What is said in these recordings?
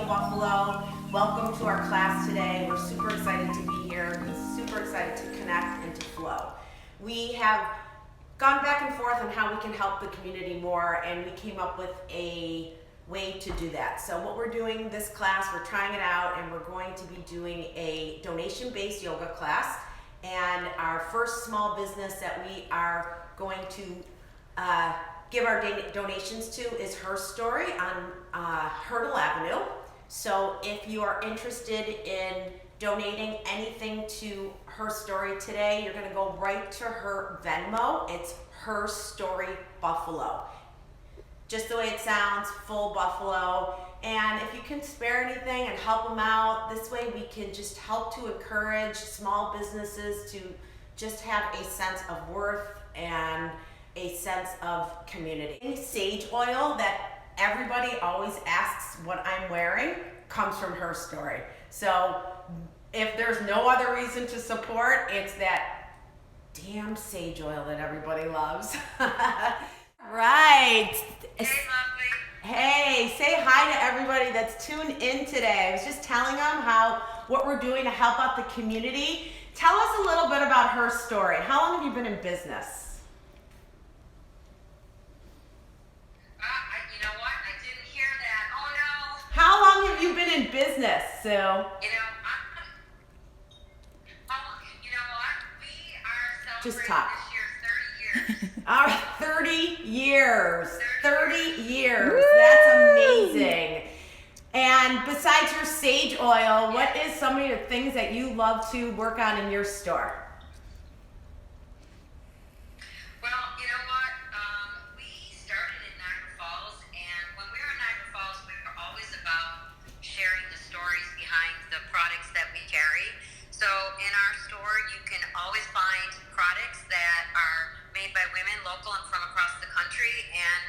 Heal Buffalo. Welcome to our class today. We're super excited to be here. We're super excited to connect and to flow. We have gone back and forth on how we can help the community more, and we came up with a way to do that. So what we're doing this class, we're trying it out, and we're going to be doing a donation-based yoga class. And our first small business that we are going to give our donations to is Her Story on Hurdle Avenue. So if you are interested in donating anything to Her Story today, you're going to go right to her Venmo. It's HERSTORYBUFFALO. Just the way it sounds, full Buffalo. And if you can spare anything and help them out, this way we can just help to encourage small businesses to just have a sense of worth and a sense of community. Sage oil that everybody always asks what I'm wearing comes from Her Story. So if there's no other reason to support, it's that damn sage oil that everybody loves. Right. Hey, lovely. Hey, say hi to everybody that's tuned in today. I was just telling them what we're doing to help out the community. Tell us a little bit about Her Story. How long have you been in business? You know what? I didn't hear that. Oh, no. How long have you been in business, Sue? You know what? We are Just celebrating talk. this year 30 years. All right, 30 years. 30 years. Woo! That's amazing. And besides your sage oil, what is some of the things that you love to work on in your store? Well, you know what? We started in Niagara Falls, and when we were in Niagara Falls, we were always about sharing the stories behind the products that we carry. So in our store, you can always find products that are made by women, local and from across the country, and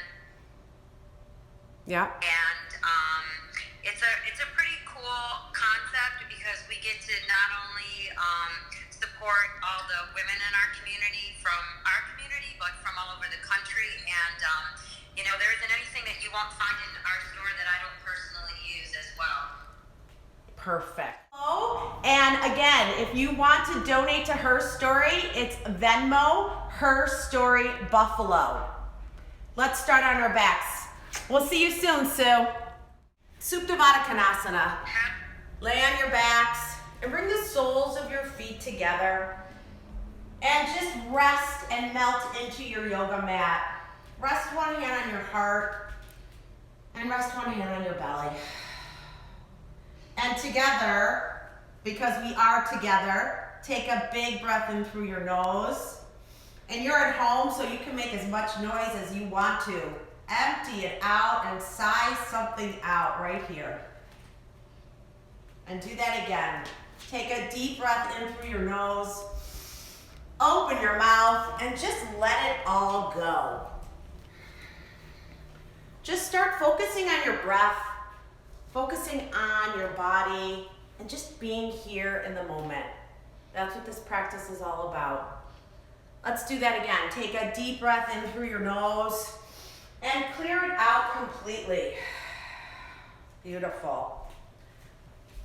it's a pretty cool concept because we get to not only support all the women in our community from our community, but from all over the country. And there isn't anything that you won't find in our store that I don't personally use as well. Perfect. And again, if you want to donate to Her Story, it's Venmo, Her Story Buffalo. Let's start on our backs. We'll see you soon, Sue. Supta Konasana. Lay on your backs and bring the soles of your feet together and just rest and melt into your yoga mat. Rest one hand on your heart and rest one hand on your belly. And together, because we are together, take a big breath in through your nose. And you're at home, so you can make as much noise as you want to. Empty it out and sigh something out right here. And do that again. Take a deep breath in through your nose. Open your mouth and just let it all go. Just start focusing on your breath, focusing on your body, and just being here in the moment. That's what this practice is all about. Let's do that again. Take a deep breath in through your nose and clear it out completely. Beautiful.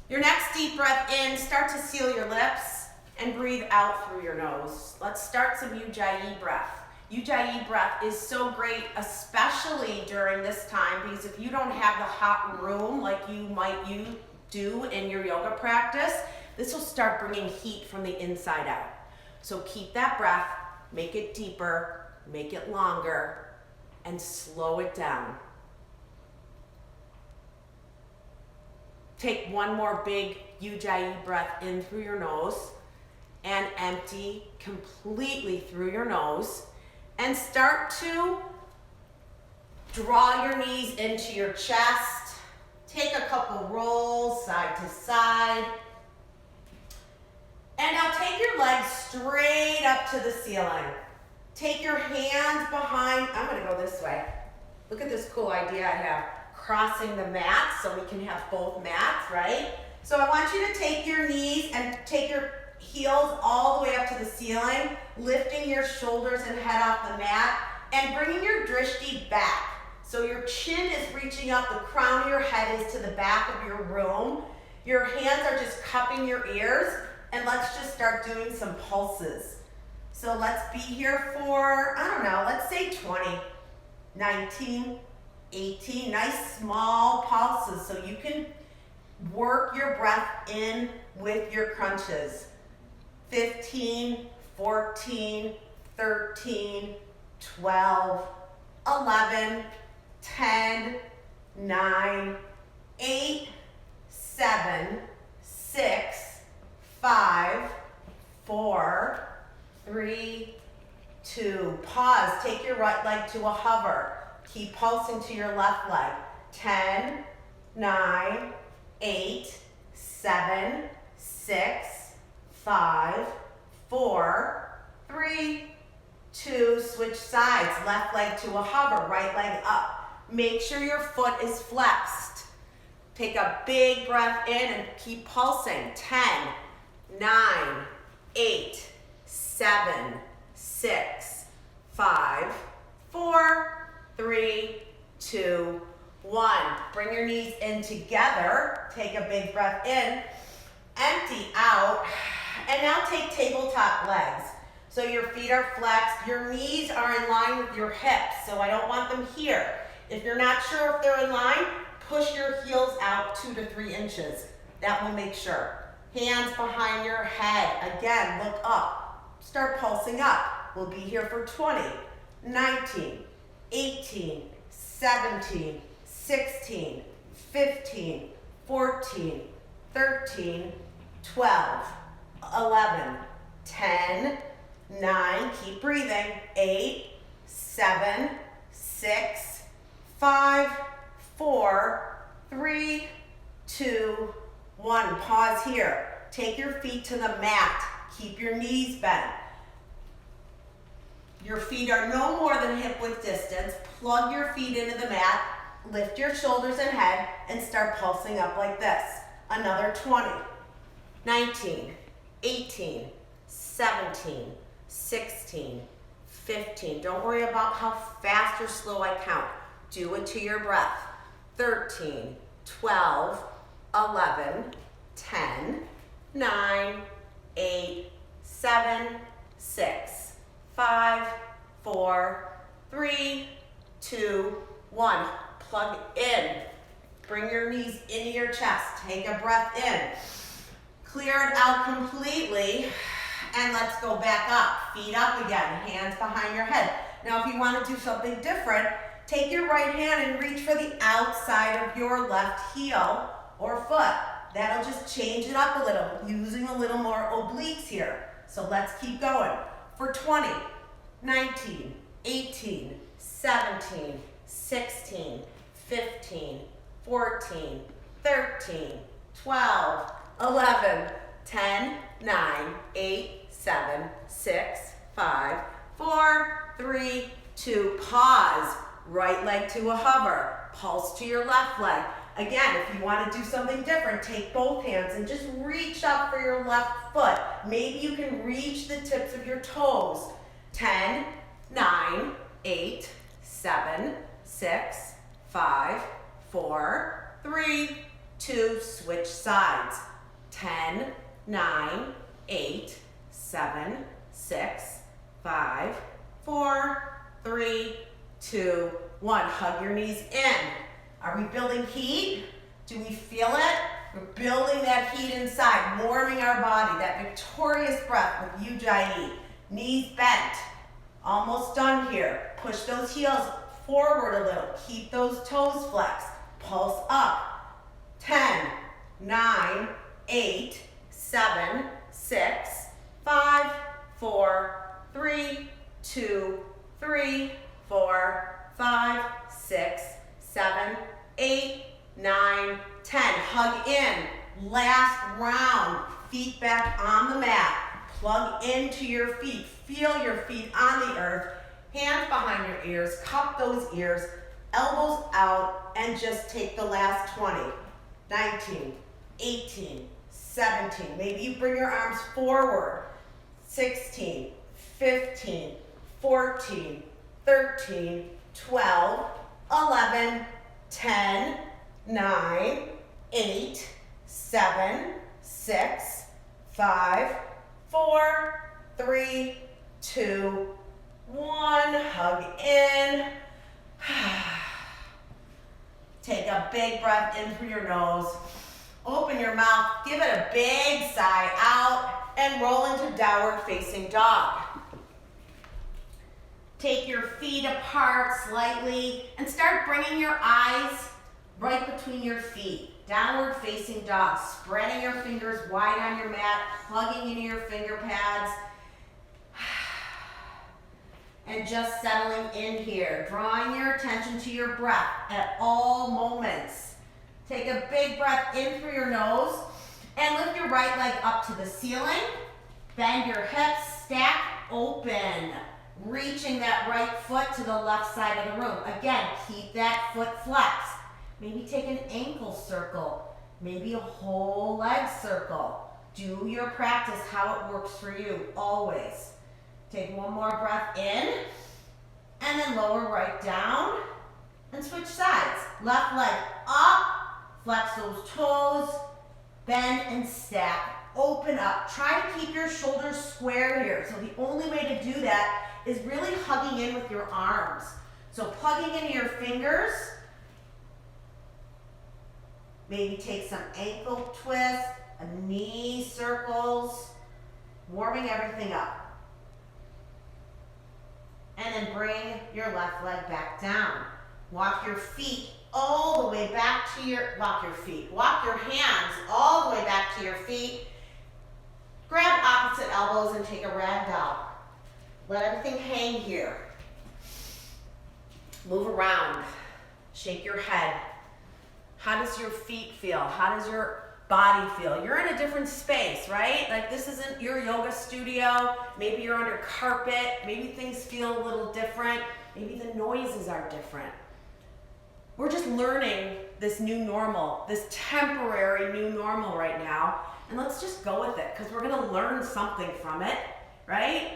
Your next deep breath in, start to seal your lips and breathe out through your nose. Let's start some Ujjayi breath. Ujjayi breath is so great, especially during this time, because if you don't have the hot room like you do in your yoga practice, this will start bringing heat from the inside out. So keep that breath, make it deeper, make it longer, and slow it down. Take one more big Ujjayi breath in through your nose and empty completely through your nose. And start to draw your knees into your chest. Take a couple rolls side to side. And now take your legs straight up to the ceiling. Take your hands behind. I'm going to go this way. Look at this cool idea I have. Crossing the mat so we can have both mats, right? So I want you to take your knees and take your heels all the way up to the ceiling, lifting your shoulders and head off the mat, and bringing your drishti back. So your chin is reaching up, the crown of your head is to the back of your room. Your hands are just cupping your ears, and let's just start doing some pulses. So let's be here for, I don't know, let's say 20, 19, 18, nice small pulses so you can work your breath in with your crunches. 15, 14, 13, 12, 11, 10, 9, 8, 7, 6, 5, 4, 3, 2. Pause. Take your right leg to a hover. Keep pulsing to your left leg. 10, 9, 8, 7, 6, 5, 4, 3, 2. Switch sides. Left leg to a hover. Right leg up. Make sure your foot is flexed. Take a big breath in and keep pulsing. 10, 9, 8, 7, 6, 5, 4, 3, 2, 1. Bring your knees in together. Take a big breath in. Empty out. And now take tabletop legs. So your feet are flexed. Your knees are in line with your hips. So I don't want them here. If you're not sure if they're in line, push your heels out 2 to 3 inches. That will make sure. Hands behind your head. Again, look up. Start pulsing up. We'll be here for 20, 19, 18, 17, 16, 15, 14, 13, 12, 11, 10, 9, keep breathing, 8, 7, 6, 5, 4, 3, 2, 1. Pause here. Take your feet to the mat. Keep your knees bent. Your feet are no more than hip width distance. Plug your feet into the mat. Lift your shoulders and head and start pulsing up like this. Another 20, 19, 18, 17, 16, 15. Don't worry about how fast or slow I count. Do it to your breath. 13, 12, 11, 10, 9, 8, 7, 6, 5, 4, 3, 2, 1. Plug in. Bring your knees into your chest. Take a breath in. Clear it out completely. And let's go back up. Feet up again. Hands behind your head. Now if you want to do something different, take your right hand and reach for the outside of your left heel or foot. That'll just change it up a little, using a little more obliques here. So let's keep going. For 20, 19, 18, 17, 16, 15, 14, 13, 12, 11, 10, 9, 8, 7, 6, 5, 4, 3, 2. Pause. Right leg to a hover. Pulse to your left leg. Again, if you want to do something different, take both hands and just reach up for your left foot. Maybe you can reach the tips of your toes. 10, 9, 8, 7, 6, 5, 4, 3, 2. Switch sides. 10, 9, 8, 7, 6, 5, 4, 3, 2, 1. Hug your knees in. Are we building heat? Do we feel it? We're building that heat inside, warming our body, that victorious breath with Ujjayi. Knees bent. Almost done here. Push those heels forward a little. Keep those toes flexed. Pulse up. 10, 9, 8, 7, 6, 5, 4, 3, 2, 3, 4, 5, 6, 7, 8, 9, 10. Hug in. Last round. Feet back on the mat. Plug into your feet. Feel your feet on the earth. Hands behind your ears. Cup those ears. Elbows out. And just take the last 20. 19, 18, 17. Maybe you bring your arms forward. 16, 15, 14, 13, 12, 11, 10, 9, 8, 7, 6, 5, 4, 3, 2, 1. Hug in. Take a big breath in through your nose. Open your mouth, give it a big sigh out, and roll into downward facing dog. Take your feet apart slightly and start bringing your eyes right between your feet. Downward facing dog, spreading your fingers wide on your mat, plugging into your finger pads, and just settling in here, drawing your attention to your breath at all moments. Take a big breath in through your nose and lift your right leg up to the ceiling. Bend your hips, stack open, reaching that right foot to the left side of the room. Again, keep that foot flexed. Maybe take an ankle circle, maybe a whole leg circle. Do your practice how it works for you, always. Take one more breath in, and then lower right down, and switch sides. Left leg up, flex those toes, bend and stack, open up. Try to keep your shoulders square here. So the only way to do that is really hugging in with your arms. So plugging into your fingers, maybe take some ankle twists, knee circles, warming everything up. And then bring your left leg back down. Walk your feet all the way back to walk your hands all the way back to your feet. Grab opposite elbows and take a ragdoll. Let everything hang here. Move around. Shake your head. How does your feet feel? How does your body feel? You're in a different space, right? Like this isn't your yoga studio. Maybe you're under carpet. Maybe things feel a little different. Maybe the noises are different. We're just learning this new normal, this temporary new normal right now. And let's just go with it because we're going to learn something from it, right?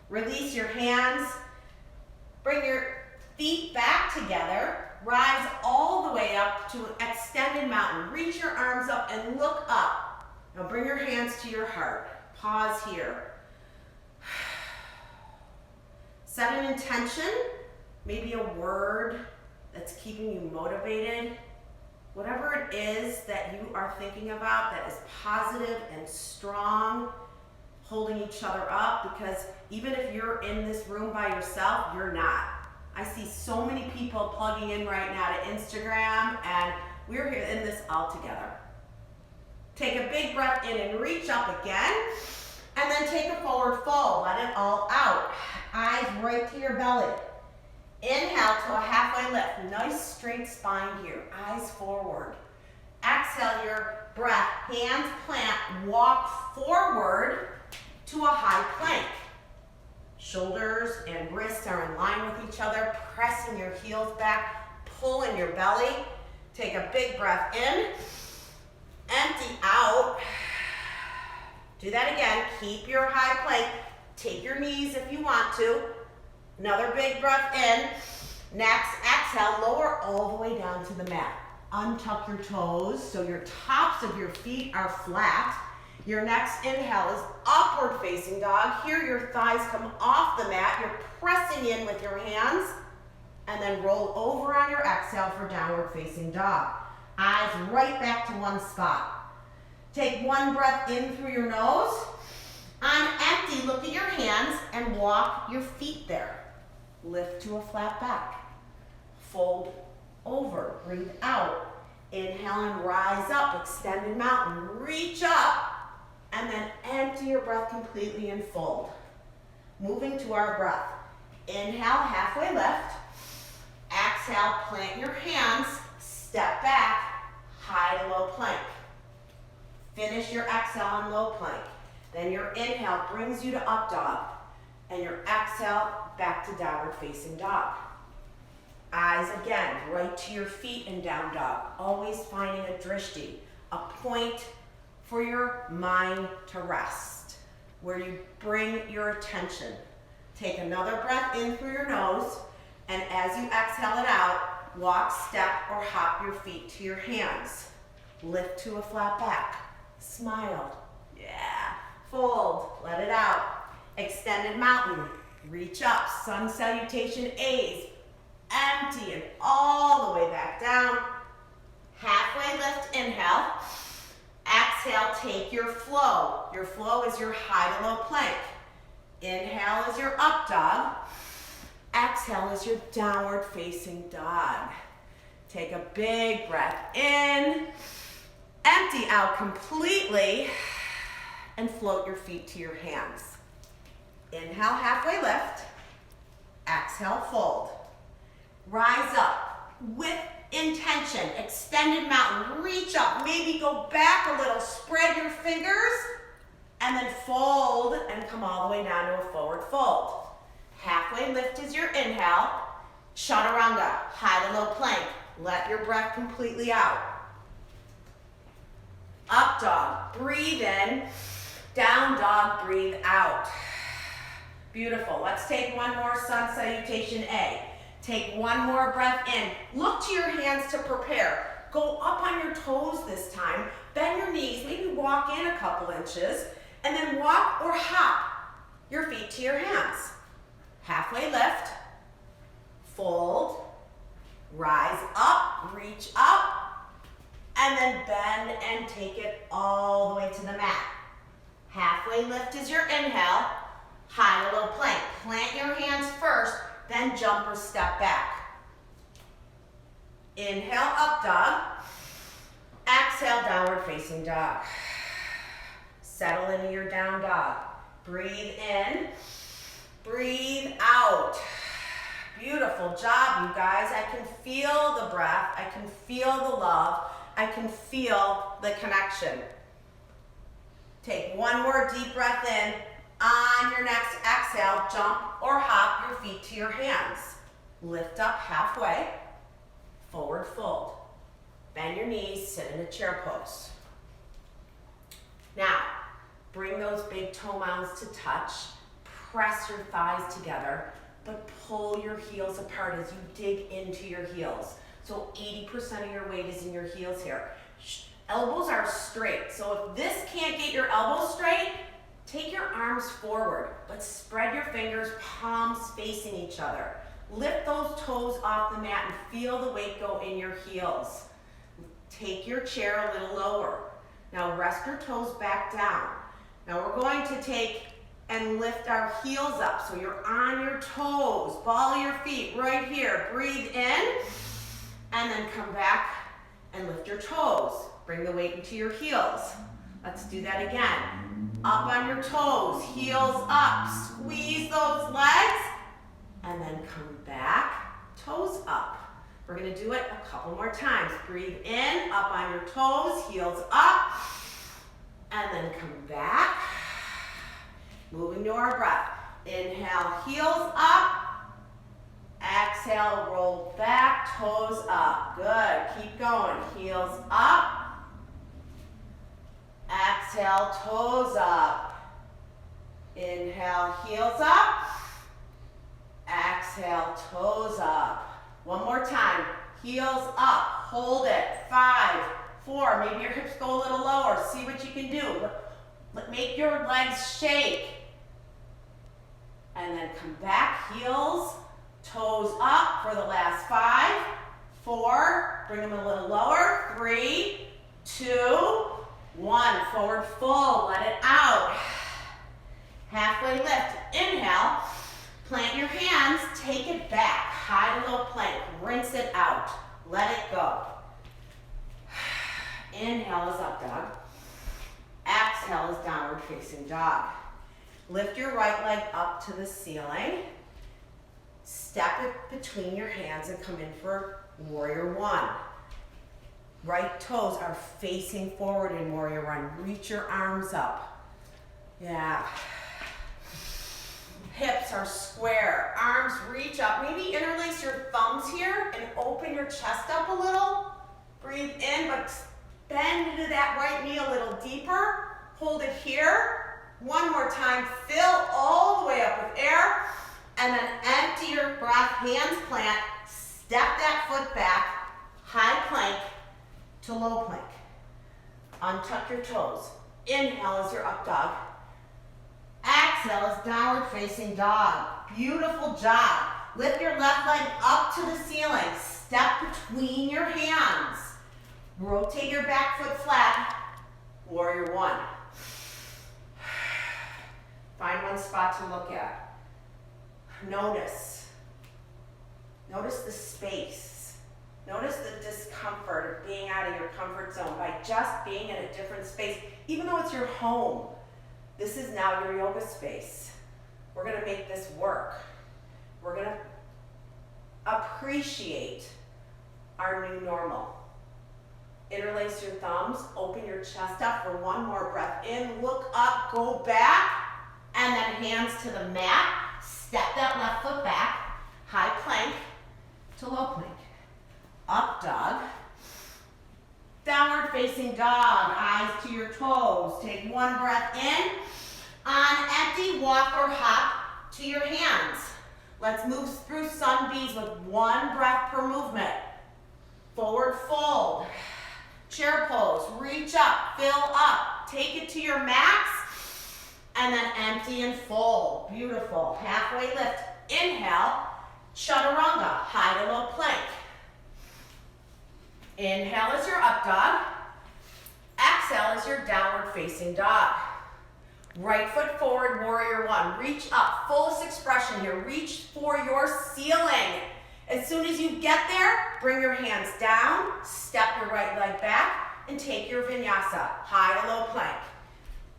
Release your hands. Bring your feet back together. Rise all the way up to an extended mountain. Reach your arms up and look up. Now bring your hands to your heart. Pause here. Set an intention, maybe a word that's keeping you motivated. Whatever it is that you are thinking about that is positive and strong, holding each other up, because even if you're in this room by yourself, you're not. I see so many people plugging in right now to Instagram, and we're here in this all together. Take a big breath in and reach up again, and then take a forward fold. Let it all out. Eyes right to your belly. Inhale to a halfway lift. Nice straight spine here. Eyes forward. Exhale your breath. Hands plant. Walk forward to a high plank. Shoulders and wrists are in line with each other. Pressing your heels back. Pulling your belly. Take a big breath in. Empty out. Do that again. Keep your high plank. Take your knees if you want to. Another big breath in. Next, exhale, lower all the way down to the mat. Untuck your toes so your tops of your feet are flat. Your next inhale is upward facing dog. Here your thighs come off the mat. You're pressing in with your hands. And then roll over on your exhale for downward facing dog. Eyes right back to one spot. Take one breath in through your nose. On empty, look at your hands and walk your feet there. Lift to a flat back. Fold over, breathe out. Inhale and rise up, extended mountain. Reach up, and then empty your breath completely and fold. Moving to our breath. Inhale, halfway lift. Exhale, plant your hands, step back, high to low plank. Finish your exhale on low plank. Then your inhale brings you to up dog, and your exhale back to downward facing dog. Eyes again, right to your feet in down dog. Always finding a drishti, a point for your mind to rest, where you bring your attention. Take another breath in through your nose, And as you exhale it out, walk, step, or hop your feet to your hands. Lift to a flat back. Smile. Yeah. Fold. Let it out. Extended mountain. Reach up. Sun salutation A's. Empty and all the way back down. Halfway lift, inhale. Exhale, take your flow. Your flow is your high to low plank. Inhale is your up dog. Exhale is your downward facing dog. Take a big breath in. Empty out completely. And float your feet to your hands. Inhale, halfway lift. Exhale, fold. Rise up with intention. Extended mountain. Reach up. Maybe go back a little. Spread your fingers. And then fold and come all the way down to a forward fold. Halfway lift is your inhale. Chaturanga. High to low plank. Let your breath completely out. Up dog. Breathe in. Down dog. Breathe out. Beautiful. Let's take one more sun salutation A. Take one more breath in. Look to your hands to prepare. Go up on your toes this time. Bend your knees. Maybe walk in a couple inches. And then walk or hop your feet to your hands. Halfway lift. Fold. Rise up. Reach up. And then bend and take it all the way to the mat. Halfway lift is your inhale. High to low plank. Plant your hands first. Then jump or step back. Inhale, up dog. Exhale, downward facing dog. Settle into your down dog. Breathe in. Breathe out. Beautiful job, you guys. I can feel the breath. I can feel the love. I can feel the connection. Take one more deep breath in. On your next exhale, jump or hop your feet to your hands. Lift up halfway, forward fold. Bend your knees, sit in a chair pose. Now, bring those big toe mounds to touch. Press your thighs together, but pull your heels apart as you dig into your heels. So 80% of your weight is in your heels here. Elbows are straight, so if this can't get your elbows straight, take your arms forward, but spread your fingers, palms facing each other. Lift those toes off the mat and feel the weight go in your heels. Take your chair a little lower. Now rest your toes back down. Now we're going to take and lift our heels up. So you're on your toes. Ball your feet right here. Breathe in, and then come back and lift your toes. Bring the weight into your heels. Let's do that again. Up on your toes, heels up, squeeze those legs, and then come back, toes up. We're gonna do it a couple more times. Breathe in, up on your toes, heels up, and then come back. Moving to our breath. Inhale, heels up. Exhale, roll back, toes up. Good, keep going. Heels up. Exhale, toes up. Inhale, heels up. Exhale, toes up. One more time. Heels up. Hold it. 5, 4. Maybe your hips go a little lower. See what you can do. Make your legs shake. And then come back. Heels, toes up for the last 5, 4. Bring them a little lower. 3, 2, 1, forward fold, let it out. Halfway lift, inhale, plant your hands, take it back, high to low plank, rinse it out, let it go. Inhale is up dog, exhale is downward facing dog. Lift your right leg up to the ceiling, step it between your hands and come in for warrior one. Right toes are facing forward in warrior one. Reach your arms up. Yeah. Hips are square. Arms reach up. Maybe interlace your thumbs here and open your chest up a little. Breathe in, but bend into that right knee a little deeper. Hold it here. One more time. Fill all the way up with air. and then empty your breath, hands plant, step that foot back, high plank to low plank. Untuck your toes. Inhale is your up dog. Exhale is downward facing dog. Beautiful job. Lift your left leg up to the ceiling. Step between your hands. Rotate your back foot flat. Warrior one. Find one spot to look at. Notice. Notice the space. Notice the discomfort of being out of your comfort zone by just being in a different space. Even though it's your home, this is now your yoga space. We're gonna make this work. We're gonna appreciate our new normal. Interlace your thumbs, open your chest up for one more breath in, look up, go back, and then hands to the mat. Step that left foot back, high plank to low plank. Up dog, downward facing dog, eyes to your toes. Take one breath in. On empty, walk or hop to your hands. Let's move through sun bees with one breath per movement. Forward fold, chair pose, reach up, fill up, take it to your max, and then empty and fold. Beautiful. Halfway lift. Inhale, chaturanga, high to low plank. Inhale is your up dog. Exhale is your downward facing dog. Right foot forward, warrior one. Reach up, fullest expression here. Reach for your ceiling. As soon as you get there, bring your hands down, step your right leg back, and take your vinyasa, high to low plank.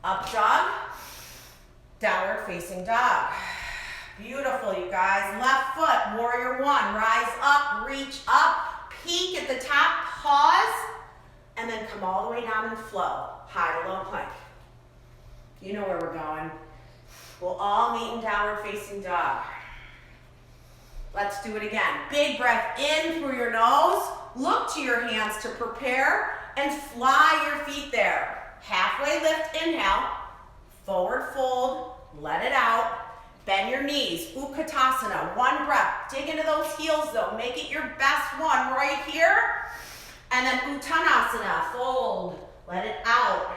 Up dog, downward facing dog. Beautiful, you guys. Left foot, warrior one. Rise up, reach up, peak at the top, pause, and then come all the way down and flow, high to low plank. You know where we're going. We'll all meet in downward facing dog. Let's do it again. Big breath in through your nose. Look to your hands to prepare and fly your feet there. Halfway lift, inhale. Forward fold, let it out. Bend your knees, Utkatasana, one breath. Dig into those heels though, make it your best one right here. And then Uttanasana, fold, let it out.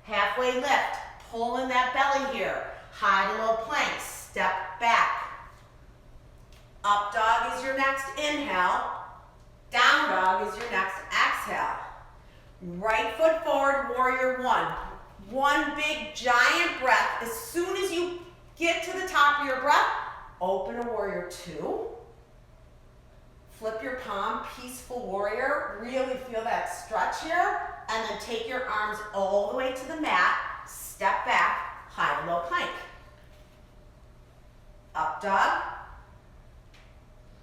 Halfway lift, pull in that belly here. High to low plank, step back. Up dog is your next inhale. Down dog is your next exhale. Right foot forward, warrior one. One big giant breath. As soon as you get to the top of your breath, open a warrior two. Flip your palm, peaceful warrior. Really feel that stretch here. And then take your arms all the way to the mat. Step back, high to low plank. Up dog.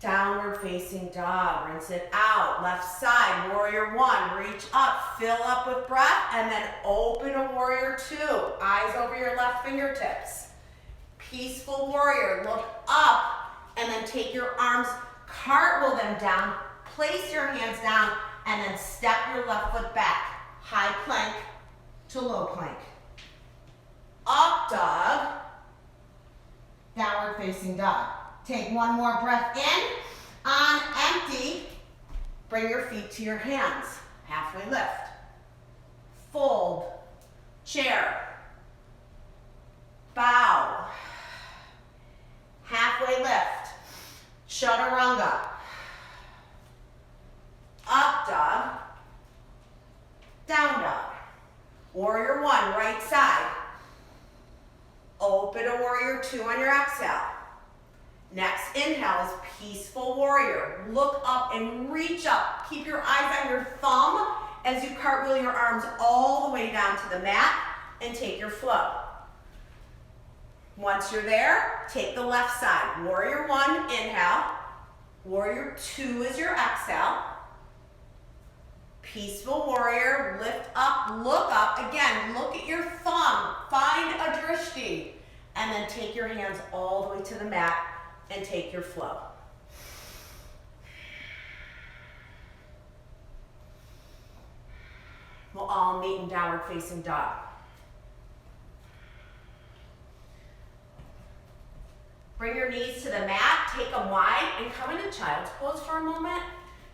Downward facing dog. Rinse it out. Left side, warrior one. Reach up, fill up with breath, and then open a warrior two. Eyes over your left fingertips. Peaceful warrior. Look up, and then take your arms, cartwheel them down, place your hands down, and then step your left foot back. High plank to low plank. Up dog. Downward facing dog. Take one more breath in. On empty, bring your feet to your hands. Halfway lift. Fold. Chair. Bow. Halfway lift. Chaturanga. Up dog. Down dog. Warrior one, right side. Open a warrior two on your exhale. Next inhale is peaceful warrior. Look up and reach up. Keep your eyes on your thumb as you cartwheel your arms all the way down to the mat and take your flow. Once you're there, take the left side. Warrior one, inhale. Warrior two is your exhale. Peaceful warrior, lift up, look up. Again, look at your thumb. Find a drishti. And then take your hands all the way to the mat and take your flow. We'll all meet in downward facing dog. Bring your knees to the mat, take them wide, and come into child's pose for a moment.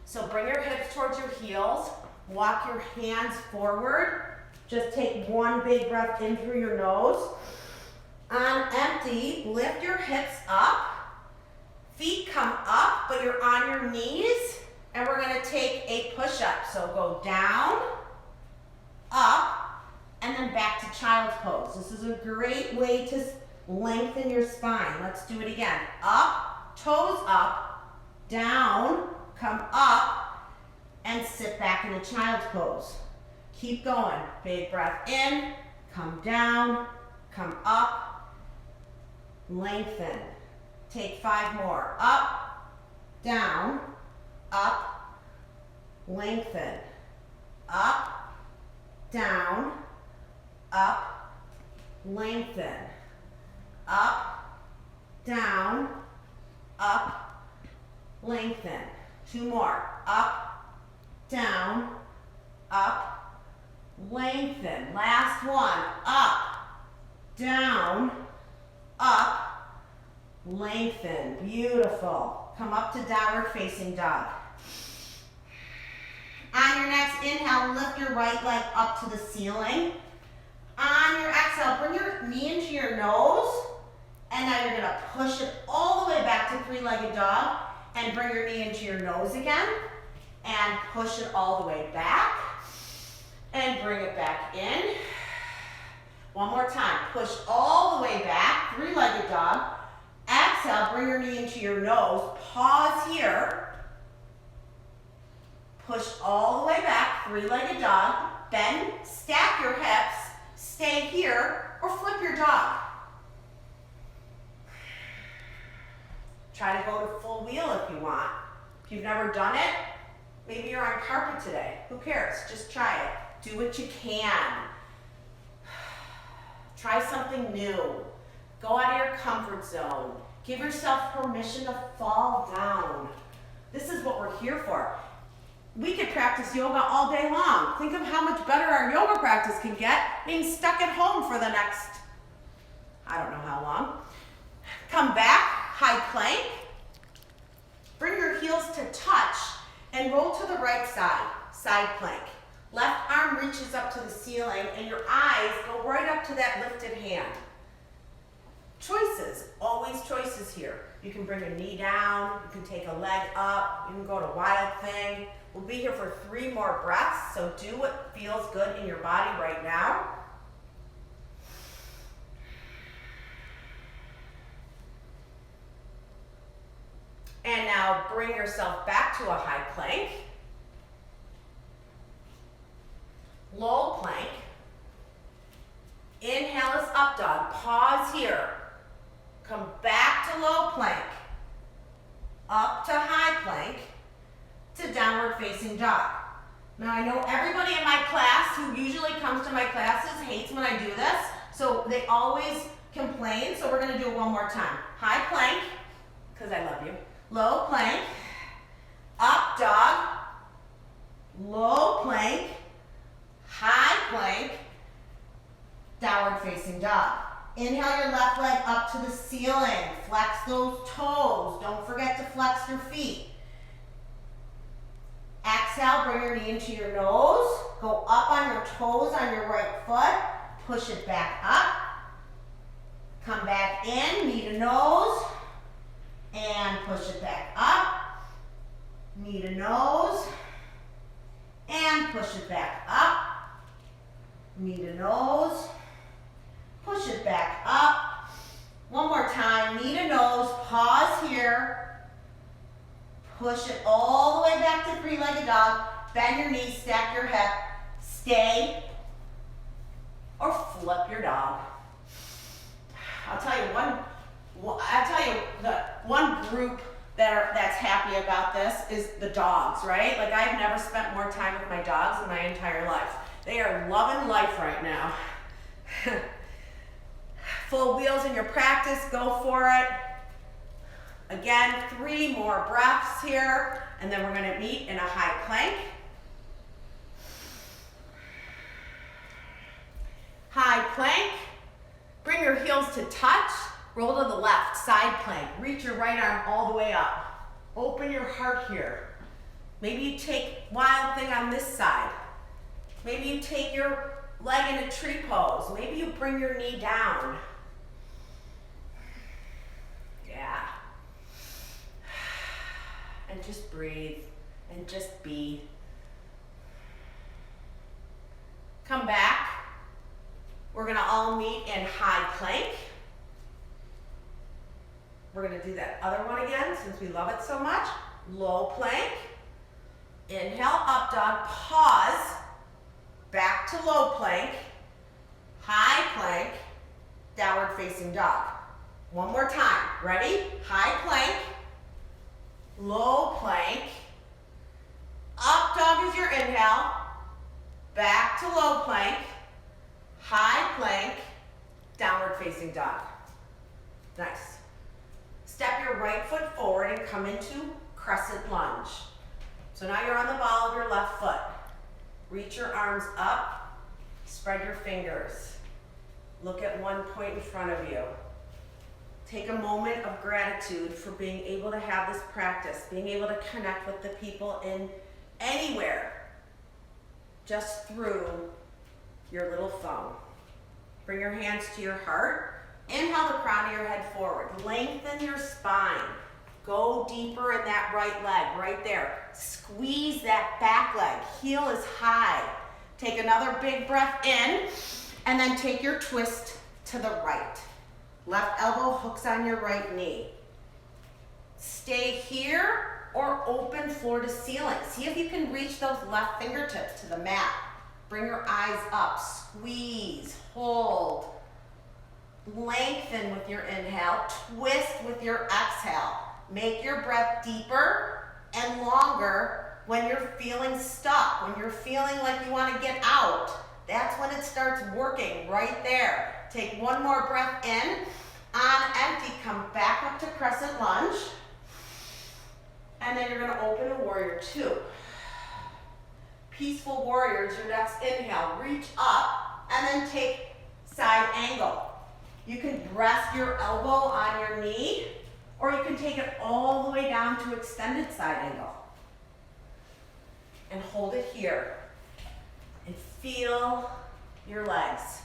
So bring your hips towards your heels, walk your hands forward. Just take one big breath in through your nose. On empty, lift your hips up. Feet come up, but you're on your knees. And we're gonna take a push-up. So go down, up, and then back to child's pose. This is a great way to lengthen your spine. Let's do it again. Up, toes up, down, come up, and sit back in a child's pose. Keep going. Big breath in, come down, come up, lengthen. Take 5 more. Up, down, up, lengthen. Up, down, up, lengthen. Up, down, up, lengthen. 2 more. Up, down, up, lengthen. Last one. Up, down, up, lengthen. Beautiful. Come up to downward facing dog. On your next inhale, lift your right leg up to the ceiling. On your exhale, bring your knee into your nose. And now you're gonna push it all the way back to three-legged dog and bring your knee into your nose again and push it all the way back and bring it back in. One more time, push all the way back, three-legged dog. Exhale, bring your knee into your nose, pause here. Push all the way back, three-legged dog. Bend, stack your hips, stay here, or flip your dog. Try to go to full wheel if you want. If you've never done it, maybe you're on carpet today. Who cares? Just try it. Do what you can. Try something new. Go out of your comfort zone. Give yourself permission to fall down. This is what we're here for. We could practice yoga all day long. Think of how much better our yoga practice can get being stuck at home for the next, I don't know how long. Come back, high plank. Bring your heels to touch and roll to the right side, side plank. Left arm reaches up to the ceiling and your eyes go right up to that lifted hand. Choices, always choices here. You can bring a knee down, you can take a leg up, you can go to wild thing. We'll be here for 3 more breaths, so do what feels good in your body right now. And now bring yourself back to a high plank. Low plank. Inhale is up dog. Pause here. Come back to low plank. Up to high plank. To downward facing dog. Now I know everybody in my class who usually comes to my classes hates when I do this. So they always complain. So we're going to do it one more time. High plank, because I love you. Low plank, up dog, low plank, high plank, downward facing dog. Inhale your left leg up to the ceiling. Flex those toes. Don't forget to flex your feet. Exhale, bring your knee into your nose. Go up on your toes on your right foot. Push it back up. Come back in, knee to nose. And push it back up, knee to nose, and push it back up, knee to nose, push it back up. One more time, knee to nose, pause here, push it all the way back to three-legged dog, bend your knees, stack your hip, stay, or flip your dog. I'll tell you the one group that's happy about this is the dogs, right? Like I've never spent more time with my dogs in my entire life. They are loving life right now. Full wheels in your practice, go for it. Again, 3 more breaths here, and then we're gonna meet in a high plank. High plank, bring your heels to touch. Roll to the left, side plank. Reach your right arm all the way up. Open your heart here. Maybe you take wild thing on this side. Maybe you take your leg in a tree pose. Maybe you bring your knee down. Yeah. And just breathe and just be. Come back. We're gonna all meet in high plank. We're gonna do that other one again since we love it so much. Low plank. Inhale, up dog, pause. Back to low plank. High plank. Downward facing dog. One more time. Ready? High plank. Low plank. Up dog is your inhale. Back to low plank. High plank. Downward facing dog. Nice. Step your right foot forward and come into crescent lunge. So now you're on the ball of your left foot. Reach your arms up. Spread your fingers. Look at one point in front of you. Take a moment of gratitude for being able to have this practice, being able to connect with the people in anywhere, just through your little phone. Bring your hands to your heart. Inhale the crown of your head forward. Lengthen your spine. Go deeper in that right leg, right there. Squeeze that back leg. Heel is high. Take another big breath in, and then take your twist to the right. Left elbow hooks on your right knee. Stay here or open floor to ceiling. See if you can reach those left fingertips to the mat. Bring your eyes up, squeeze, hold. Lengthen with your inhale, twist with your exhale. Make your breath deeper and longer when you're feeling stuck, when you're feeling like you want to get out. That's when it starts working, right there. Take one more breath in. On empty, come back up to crescent lunge. And then you're going to open to warrior two. Peaceful warrior is your next inhale. Reach up and then take side angle. You can rest your elbow on your knee, or you can take it all the way down to extended side angle. And hold it here. And feel your legs.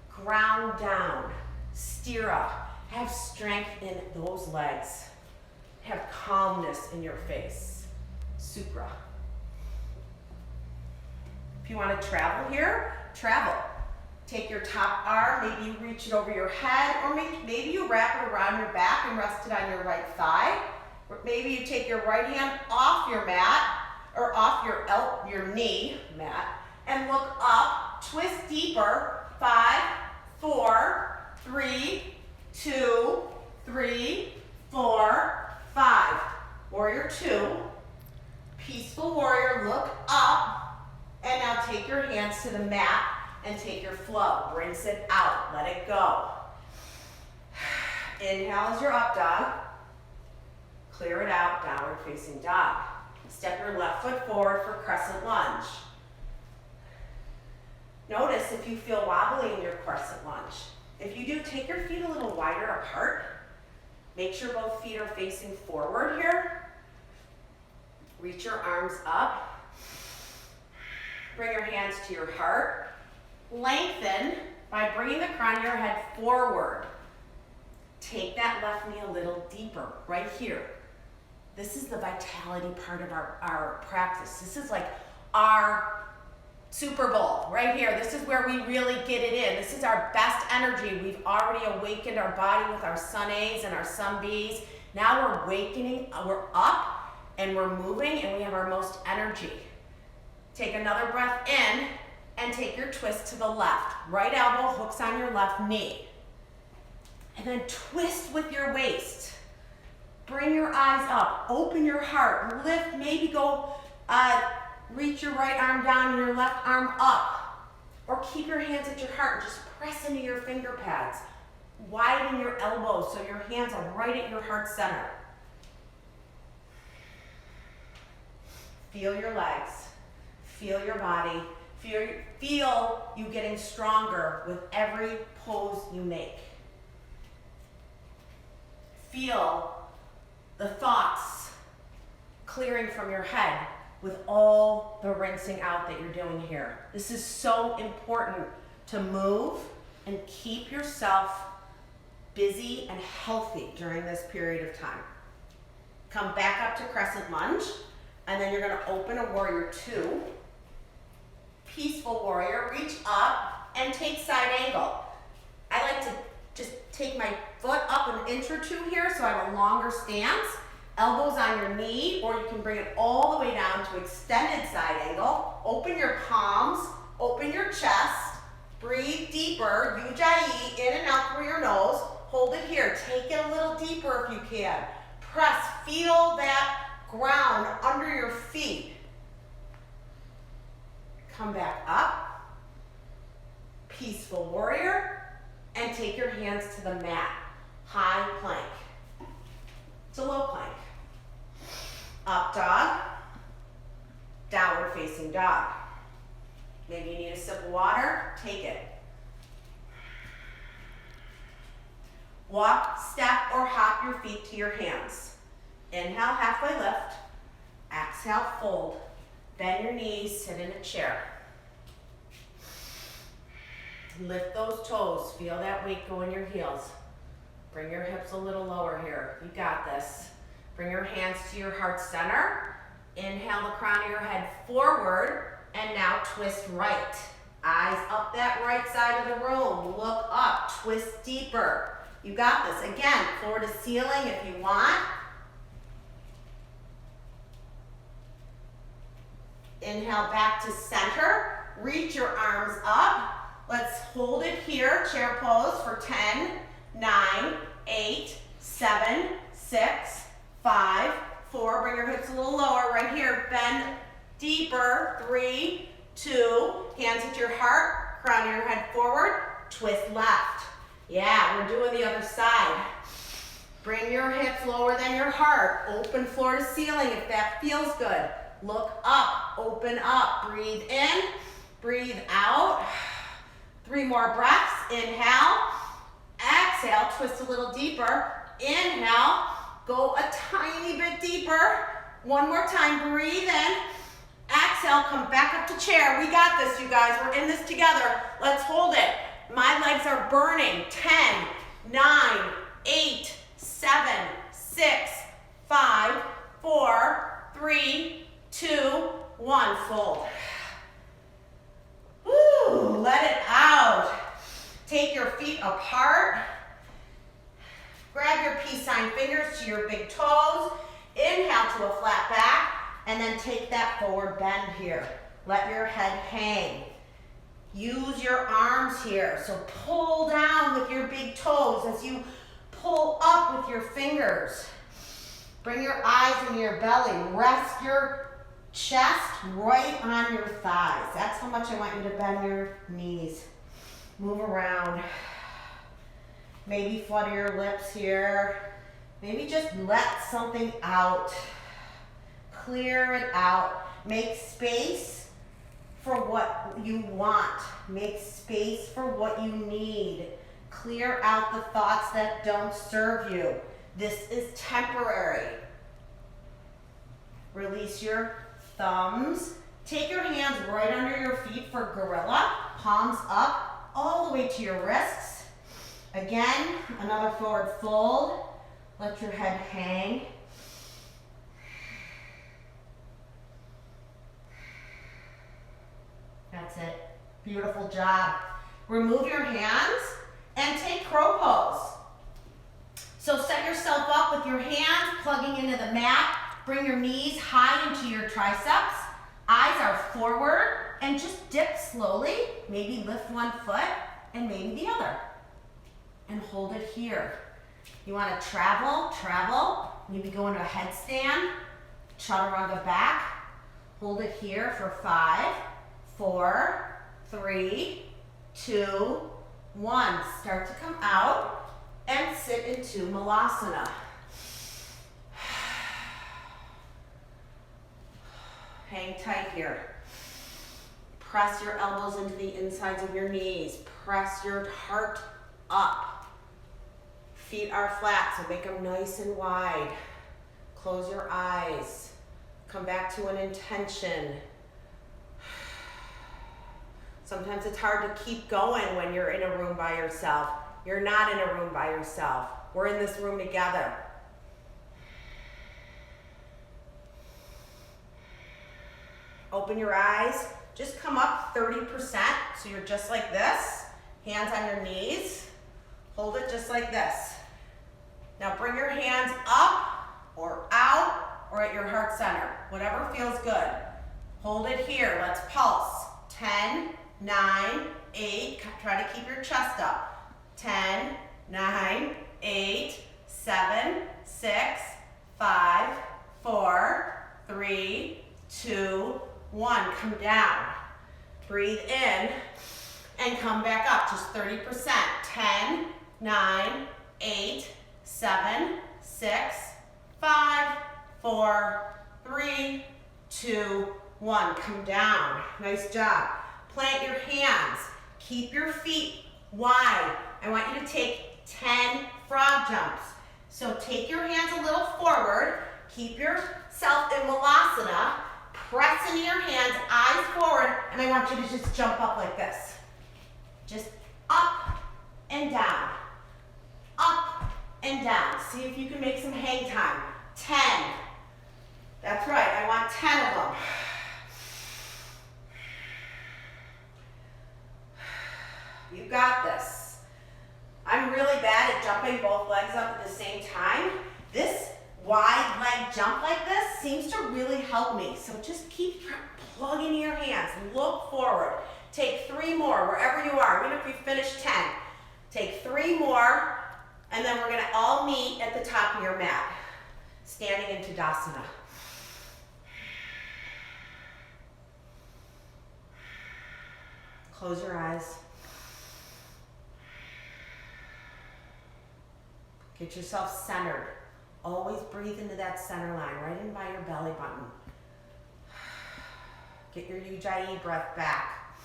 Ground down. Steer up. Have strength in those legs. Have calmness in your face. Supra. If you want to travel here, travel. Take your top arm, maybe you reach it over your head, or maybe you wrap it around your back and rest it on your right thigh. Or maybe you take your right hand off your mat, or off your knee mat, and look up, twist deeper. 5, 4, 3, 2, 3, 4, 5. Warrior two. Peaceful warrior, look up, and now take your hands to the mat and take your flow. Rinse it out, let it go. Inhale as your up dog. Clear it out, downward facing dog. Step your left foot forward for crescent lunge. Notice if you feel wobbly in your crescent lunge. If you do, take your feet a little wider apart. Make sure both feet are facing forward here. Reach your arms up. Bring your hands to your heart. Lengthen by bringing the crown of your head forward. Take that left knee a little deeper, right here. This is the vitality part of our practice. This is like our Super Bowl right here. This is where we really get it in. This is our best energy. We've already awakened our body with our sun A's and our sun B's. Now we're awakening, we're up and we're moving and we have our most energy. Take another breath in and take your twist to the left. Right elbow hooks on your left knee. And then twist with your waist. Bring your eyes up, open your heart, lift, maybe go, reach your right arm down and your left arm up. Or keep your hands at your heart and just press into your finger pads. Widen your elbows so your hands are right at your heart center. Feel your legs, feel your body, feel you getting stronger with every pose you make. feel the thoughts clearing from your head with all the rinsing out that you're doing here. This is so important to move and keep yourself busy and healthy during this period of time. Come back up to crescent lunge, and then you're gonna open a warrior two. Peaceful warrior, reach up and take side angle. I like to just take my foot up an inch or two here so I have a longer stance. Elbows on your knee, or you can bring it all the way down to extended side angle. Open your palms, open your chest, breathe deeper, Ujjayi, in and out through your nose. Hold it here, take it a little deeper if you can. Press, feel that ground under your feet. Come back up, peaceful warrior, and take your hands to the mat. High plank to low plank. Up dog, downward facing dog. Maybe you need a sip of water, take it. Walk, step, or hop your feet to your hands. Inhale, halfway lift. Exhale, fold. Bend your knees, sit in a chair. Lift those toes, feel that weight go in your heels. Bring your hips a little lower here, you got this. Bring your hands to your heart center. Inhale the crown of your head forward, and now twist right. Eyes up that right side of the room, look up, twist deeper. You got this. Again, floor to ceiling if you want. Inhale back to center, reach your arms up. Let's hold it here, chair pose for 10, 9, 8, 7, 6, 5, 4, bring your hips a little lower right here, bend deeper, 3, 2, hands at your heart, crown your head forward, twist left. Yeah, we're doing the other side. Bring your hips lower than your heart, open floor to ceiling if that feels good. Look up, open up, breathe in, breathe out. 3 more breaths, inhale, exhale, twist a little deeper, inhale, go a tiny bit deeper. 1 more time, breathe in, exhale, come back up to chair. We got this, you guys, we're in this together. Let's hold it. My legs are burning. 10, 9, 8, 7, 6, 5, 4, 3, 2, 1, fold. Woo, let it out. Take your feet apart. Grab your peace sign fingers to your big toes. Inhale to a flat back, and then take that forward bend here. Let your head hang. Use your arms here. So pull down with your big toes as you pull up with your fingers. Bring your eyes into your belly. Rest your chest right on your thighs. That's how much I want you to bend your knees. Move around. Maybe flutter your lips here. Maybe just let something out. Clear it out. Make space for what you want. Make space for what you need. Clear out the thoughts that don't serve you. This is temporary. Release your thumbs. Take your hands right under your feet for gorilla. Palms up all the way to your wrists. Again, another forward fold. Let your head hang. That's it. Beautiful job. Remove your hands and take crow pose. So set yourself up with your hands plugging into the mat. Bring your knees high into your triceps. Eyes are forward and just dip slowly. Maybe lift one foot and maybe the other. And hold it here. You want to travel. Maybe go into a headstand. Chaturanga back. Hold it here for 5, 4, 3, 2, 1. Start to come out and sit into Malasana. Hang tight here. Press your elbows into the insides of your knees. Press your heart up. feet are flat, so make them nice and wide. Close your eyes. Come back to an intention. Sometimes it's hard to keep going when you're in a room by yourself. You're not in a room by yourself. We're in this room together. Open your eyes. Just come up 30%, so you're just like this. Hands on your knees. Hold it just like this. Now bring your hands up or out or at your heart center. Whatever feels good. Hold it here. Let's pulse. 10, 9, 8. Try to keep your chest up. 10, 9, 8, 7, 6, 5, 4, 3, 2, 1. Come down. Breathe in and come back up. Just 30%. 10, 9, 8, 7, 6, 5, 4, 3, 2, 1. Come down. Nice job. Plant your hands. Keep your feet wide. I want you to take 10 frog jumps. So take your hands a little forward. Keep yourself in Vinyasa. Press into your hands, eyes forward, and I want you to just jump up like this. Just up and down. Up and down. See if you can make some hang time. 10. That's right, I want 10 of them. You got this. I'm really bad at jumping both legs up at the same time. This wide leg jump like this seems to really help me. So just keep plugging in your hands. Look forward. Take 3 more wherever you are. Even if you finish 10. Take 3 more, and then we're going to all meet at the top of your mat. Standing in Tadasana. Close your eyes. Get yourself centered. Always breathe into that center line, right in by your belly button. Get your Ujjayi breath back.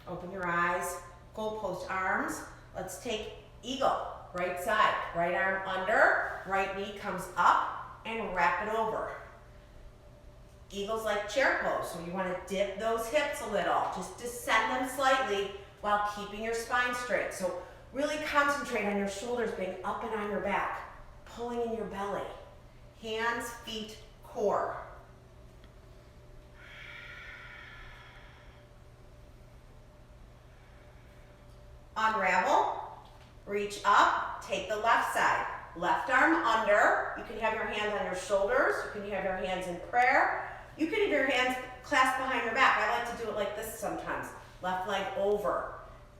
Open your eyes, goalpost arms. Let's take eagle, right side. Right arm under, right knee comes up, and wrap it over. Eagle's like chair pose, so you want to dip those hips a little. Just descend them slightly while keeping your spine straight. So really concentrate on your shoulders being up and on your back, pulling in your belly. Hands, feet, core. Unravel, reach up, take the left side. Left arm under. You can have your hands on your shoulders. You can have your hands in prayer. You can have your hands clasped behind your back. I like to do it like this sometimes. Left leg over.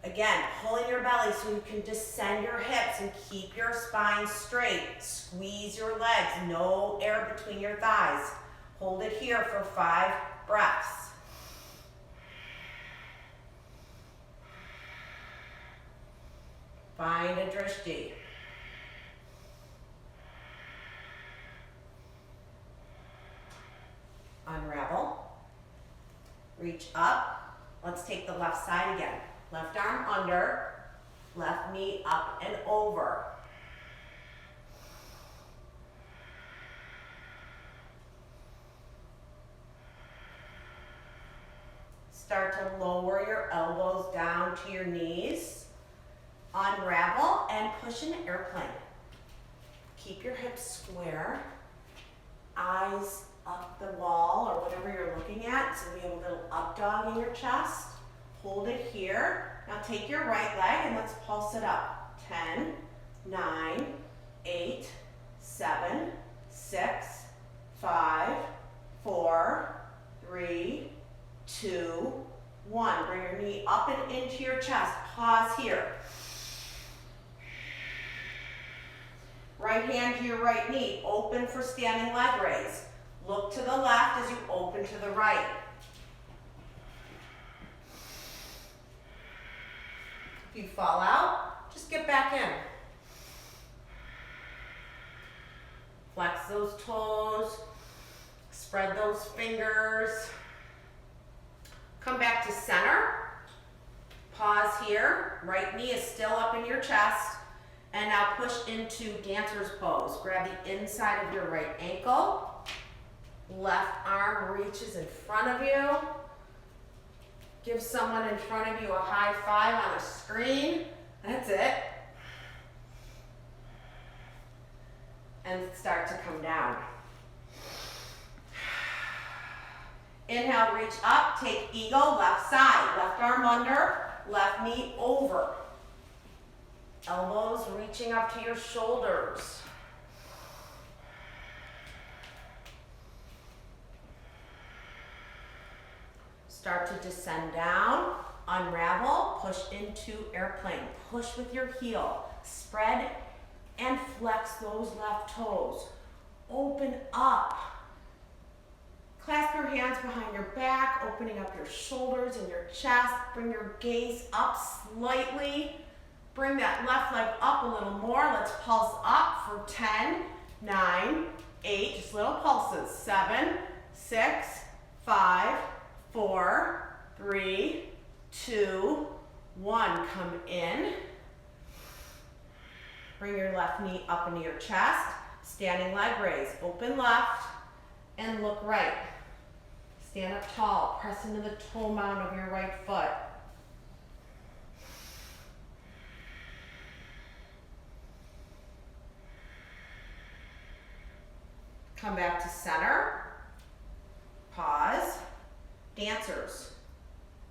Again, pull in your belly so you can descend your hips and keep your spine straight. Squeeze your legs. No air between your thighs. Hold it here for 5 breaths. Find a drishti. Unravel. Reach up. Let's take the left side again. Left arm under, left knee up and over. Start to lower your elbows down to your knees. Unravel and push an airplane. Keep your hips square. Eyes up the wall or whatever you're looking at. So we have a little up dog in your chest. Hold it here. Now take your right leg and let's pulse it up. 10, 9, 8, 7, 6, 5, 4, 3, 2, 1. Bring your knee up and into your chest. Pause here. Right hand to your right knee. Open for standing leg raise. Look to the left as you open to the right. If you fall out, just get back in. Flex those toes. Spread those fingers. Come back to center. Pause here. Right knee is still up in your chest. And now push into dancer's pose. Grab the inside of your right ankle. Left arm reaches in front of you. Give someone in front of you a high five on a screen. That's it. And start to come down. Inhale, reach up, take eagle, left side. Left arm under, left knee over. Elbows reaching up to your shoulders. Start to descend down, unravel, push into airplane. Push with your heel. Spread and flex those left toes. Open up. Clasp your hands behind your back, opening up your shoulders and your chest. Bring your gaze up slightly. Bring that left leg up a little more. Let's pulse up for 10, 9, 8, just little pulses. 7, 6, 5, 4, 3, 2, 1. Come in. Bring your left knee up into your chest. Standing leg raise. Open left and look right. Stand up tall. Press into the toe mound of your right foot. Come back to center. Pause. Dancers.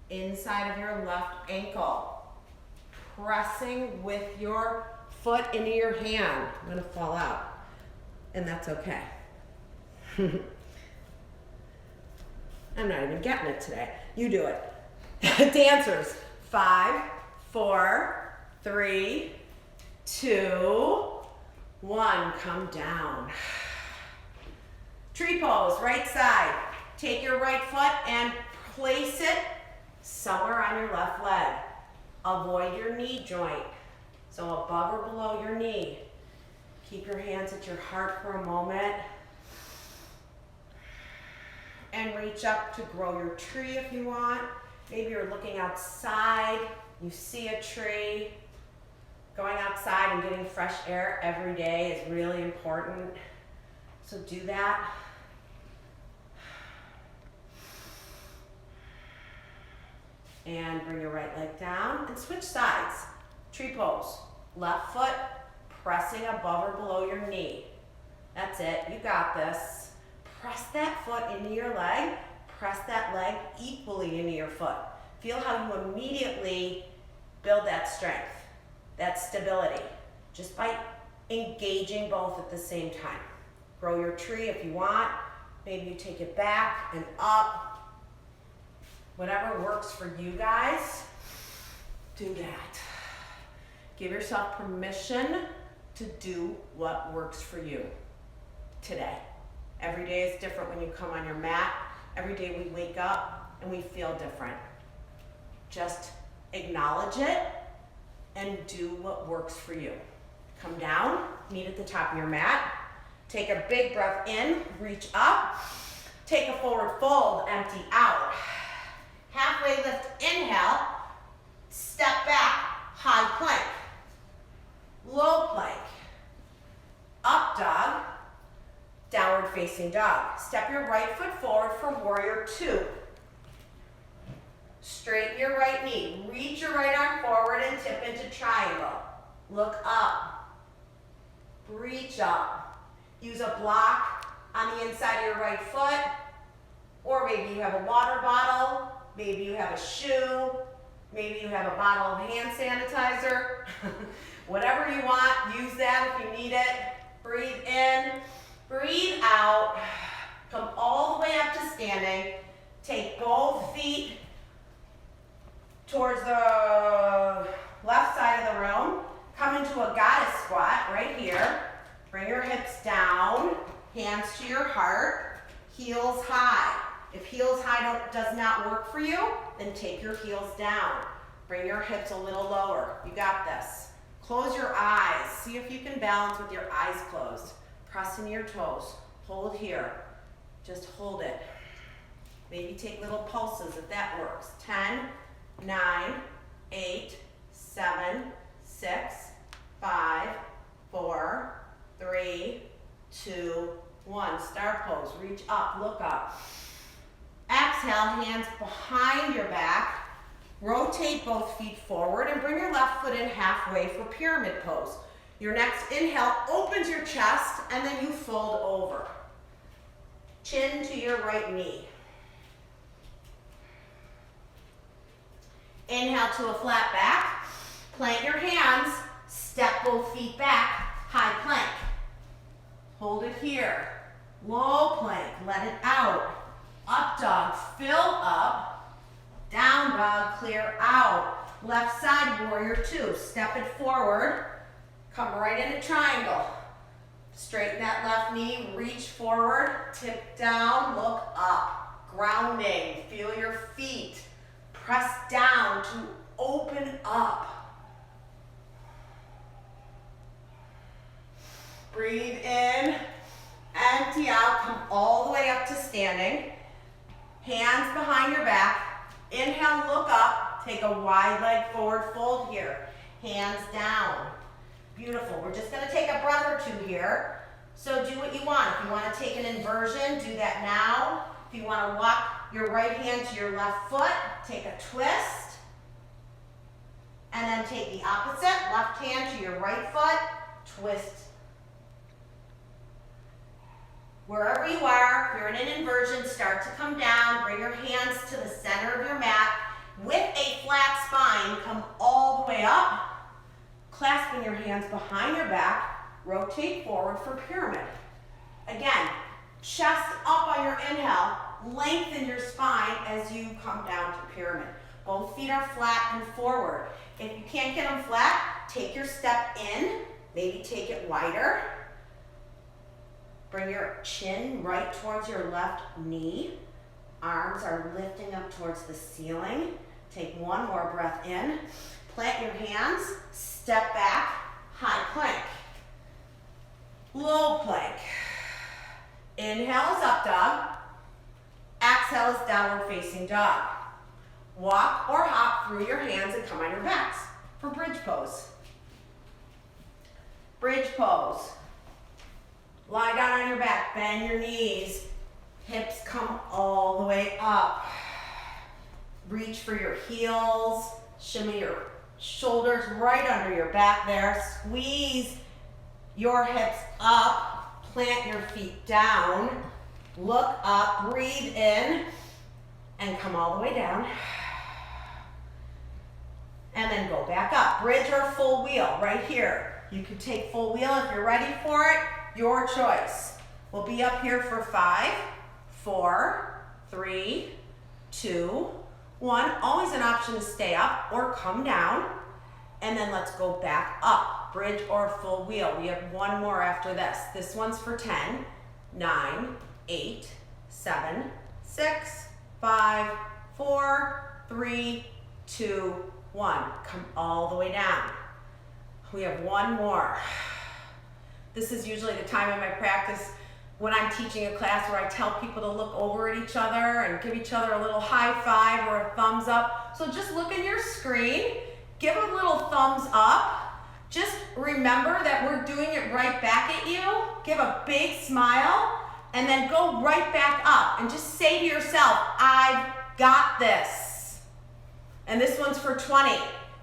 Inside of your left ankle. Pressing with your foot into your hand. I'm gonna fall out, and that's okay. I'm not even getting it today. You do it. Dancers. 5, 4, 3, 2, 1. Come down. Tree pose, right side. Take your right foot and place it somewhere on your left leg. Avoid your knee joint. So above or below your knee. Keep your hands at your heart for a moment. And reach up to grow your tree if you want. Maybe you're looking outside, you see a tree. Going outside and getting fresh air every day is really important. So do that. And bring your right leg down and switch sides. Tree pose. Left foot pressing above or below your knee. That's it. You got this. Press that foot into your leg. Press that leg equally into your foot. Feel how you immediately build that strength, that stability, just by engaging both at the same time. Grow your tree if you want. Maybe you take it back and up. Whatever works for you guys, do that. Give yourself permission to do what works for you today. Every day is different when you come on your mat. Every day we wake up and we feel different. Just acknowledge it and do what works for you. Come down, meet at the top of your mat. Take a big breath in, reach up. Take a forward fold, empty out. Halfway lift, inhale. Step back, high plank. Low plank. Up dog. Downward facing dog. Step your right foot forward for warrior 2. Straighten your right knee. Reach your right arm forward and tip into triangle. Look up. Reach up. Use a block on the inside of your right foot. Or maybe you have a water bottle. Maybe you have a shoe. Maybe you have a bottle of hand sanitizer. Whatever you want, use that if you need it. Breathe in. Breathe out. Come all the way up to standing. Take both feet towards the left side of the room. Come into a goddess squat right here. Bring your hips down, hands to your heart, heels high. If heels high does not work for you, then take your heels down. Bring your hips a little lower. You got this. Close your eyes. See if you can balance with your eyes closed. Press into your toes. Hold here. Just hold it. Maybe take little pulses if that works. 10, 9, 8, 7, 6, 5, 4, 3, 2, 1. Star pose. Reach up, look up. Exhale, hands behind your back. Rotate both feet forward and bring your left foot in halfway for pyramid pose. Your next inhale opens your chest and then you fold over. Chin to your right knee. Inhale to a flat back. Plant your hands. Step both feet back. High plank. Hold it here. Low plank. Let it out. Up dog. Fill up. Down dog, clear out. Left side, warrior 2. Step it forward. Come right into triangle. Straighten that left knee, reach forward, tip down, look up. Grounding, feel your feet. Press down to open up. Breathe in, empty out, come all the way up to standing. Hands behind your back. Inhale, look up, take a wide leg forward fold here. Hands down. Beautiful. We're just going to take a breath or two here. So do what you want. If you want to take an inversion, do that now. If you want to walk your right hand to your left foot, take a twist. And then take the opposite, left hand to your right foot, twist. Wherever you are, if you're in an inversion, start to come down. Bring your hands to the center of your mat. With a flat spine, come all the way up. Clasping your hands behind your back. Rotate forward for pyramid. Again, chest up on your inhale. Lengthen your spine as you come down to pyramid. Both feet are flat and forward. If you can't get them flat, take your step in. Maybe take it wider. Bring your chin right towards your left knee. Arms are lifting up towards the ceiling. Take one more breath in. Plant your hands. Step back. High plank. Low plank. Inhale is up dog. Exhale is downward facing dog. Walk or hop through your hands and come on your backs for bridge pose. Bridge pose. Lie down on your back, bend your knees, hips come all the way up. Reach for your heels, shimmy your shoulders right under your back there. Squeeze your hips up, plant your feet down, look up, breathe in, and come all the way down. And then go back up. Bridge or full wheel right here. You can take full wheel if you're ready for it. Your choice. We'll be up here for 5, 4, 3, 2, 1. Always an option to stay up or come down. And then let's go back up. Bridge or full wheel. We have one more after this. This one's for 10, 9, 8, 7, 6, 5, 4, 3, 2, 1. Come all the way down. We have one more. This is usually the time in my practice when I'm teaching a class where I tell people to look over at each other and give each other a little high five or a thumbs up. So just look in your screen, give a little thumbs up. Just remember that we're doing it right back at you. Give a big smile and then go right back up and just say to yourself, I've got this. And this one's for 20,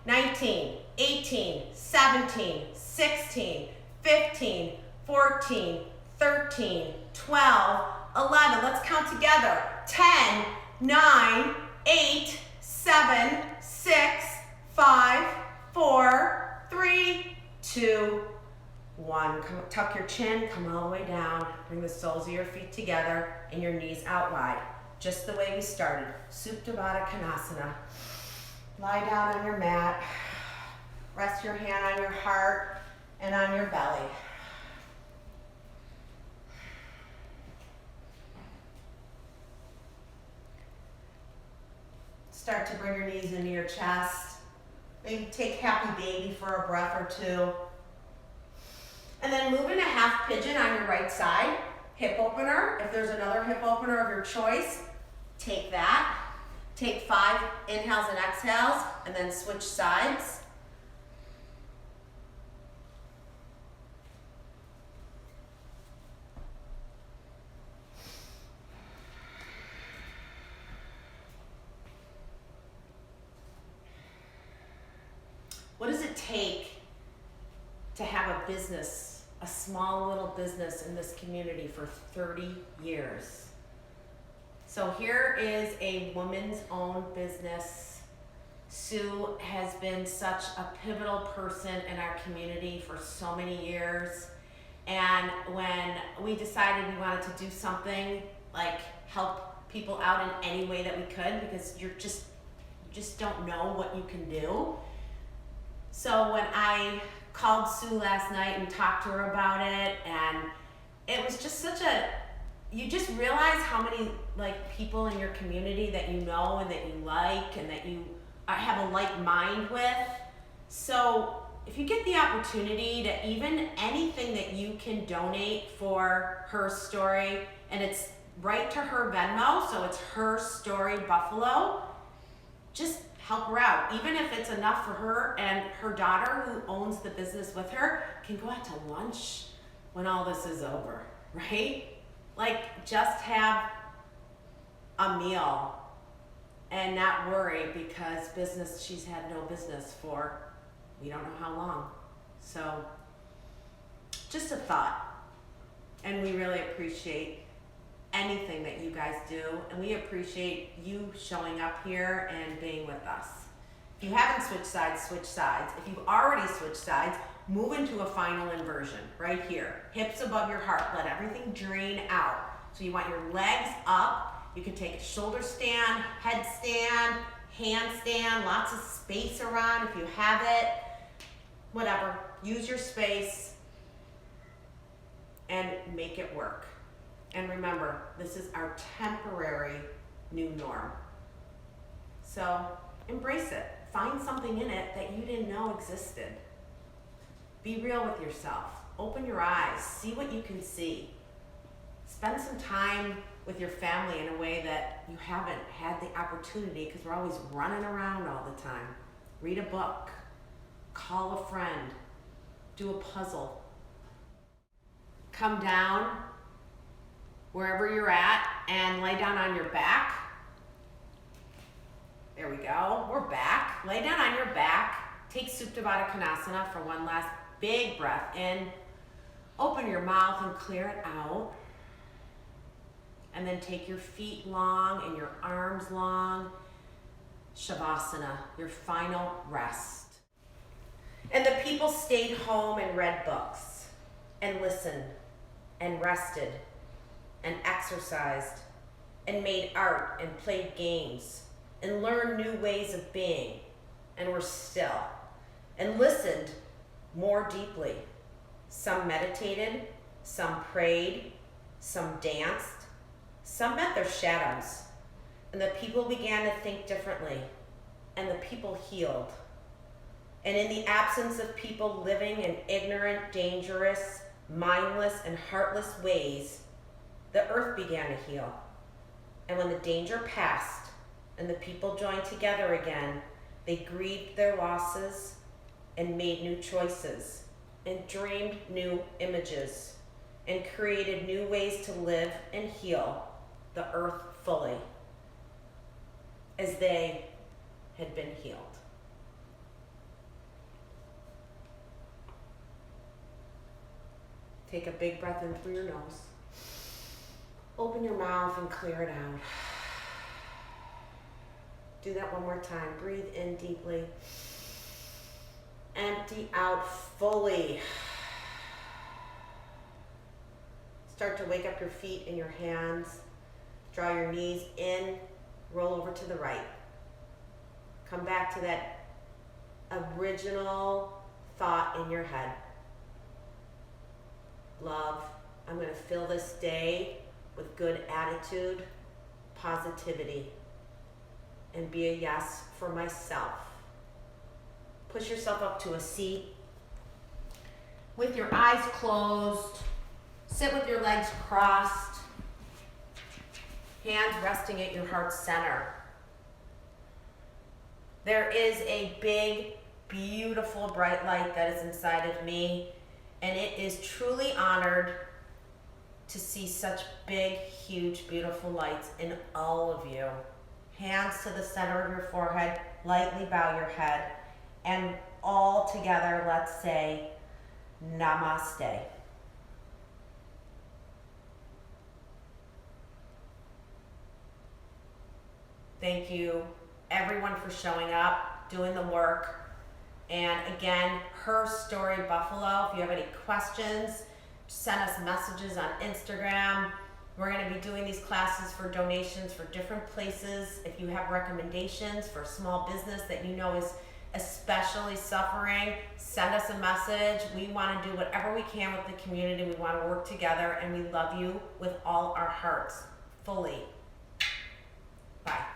19, 18, 17, 16, 15, 14, 13, 12, 11. Let's count together. 10, 9, 8, 7, 6, 5, 4, 3, 2, 1. Come, tuck your chin, come all the way down. Bring the soles of your feet together and your knees out wide. Just the way we started. Supta Baddha Konasana. Lie down on your mat. Rest your hand on your heart and on your belly. Start to bring your knees into your chest. Maybe take happy baby for a breath or two. And then move into half pigeon on your right side. Hip opener. If there's another hip opener of your choice, take that. Take 5 inhales and exhales, and then switch sides. What does it take to have a business, a small little business in this community for 30 years? So here is a woman's own business. Sue has been such a pivotal person in our community for so many years. And when we decided we wanted to do something like help people out in any way that we could, because you just don't know what you can do. So when I called Sue last night and talked to her about it, and it was just you just realize how many people in your community that you know and that you like and that you have a like mind with. So if you get the opportunity to even anything that you can donate for Her Story, and it's right to her Venmo, so it's HERSTORYBUFFALO, just help her out. Even if it's enough for her and her daughter, who owns the business with her, can go out to lunch when all this is over, right? Just have a meal and not worry, because she's had no business for we don't know how long. So just a thought. And we really appreciate anything that you guys do, and we appreciate you showing up here and being with us. If you haven't switched sides, switch sides. If you've already switched sides, move into a final inversion right here. Hips above your heart, let everything drain out. So you want your legs up. You can take a shoulder stand, headstand, handstand, lots of space around if you have it. Whatever, use your space and make it work. And remember, this is our temporary new norm. So embrace it. Find something in it that you didn't know existed. Be real with yourself. Open your eyes. See what you can see. Spend some time with your family in a way that you haven't had the opportunity, because we're always running around all the time. Read a book. Call a friend. Do a puzzle. Come down wherever you're at and lay down on your back. There we go. We're back. Lay down on your back. Take Supta Baddha Konasana for one last big breath in. Open your mouth and clear it out. And then take your feet long and your arms long. Shavasana, your final rest. And the people stayed home and read books and listened and rested and exercised and made art and played games and learned new ways of being and were still and listened more deeply. Some meditated, some prayed, some danced, some met their shadows, and the people began to think differently, and the people healed. And in the absence of people living in ignorant, dangerous, mindless, and heartless ways, the earth began to heal. And when the danger passed and the people joined together again, they grieved their losses and made new choices and dreamed new images and created new ways to live and heal the earth fully as they had been healed. Take a big breath in through your nose. Open your mouth and clear it out. Do that one more time. Breathe in deeply. Empty out fully. Start to wake up your feet and your hands. Draw your knees in. Roll over to the right. Come back to that original thought in your head. Love, I'm going to fill this day with good attitude, positivity, and be a yes for myself. Push yourself up to a seat with your eyes closed. Sit with your legs crossed, hands resting at your heart center. There is a big, beautiful, bright light that is inside of me, and it is truly honored to see such big, huge, beautiful lights in all of you. Hands to the center of your forehead, lightly bow your head, and all together, let's say, Namaste. Thank you, everyone, for showing up, doing the work. And again, Her Story Buffalo, if you have any questions, send us messages on Instagram. We're going to be doing these classes for donations for different places. If you have recommendations for a small business that you know is especially suffering, send us a message. We want to do whatever we can with the community. We want to work together, and we love you with all our hearts, fully. Bye.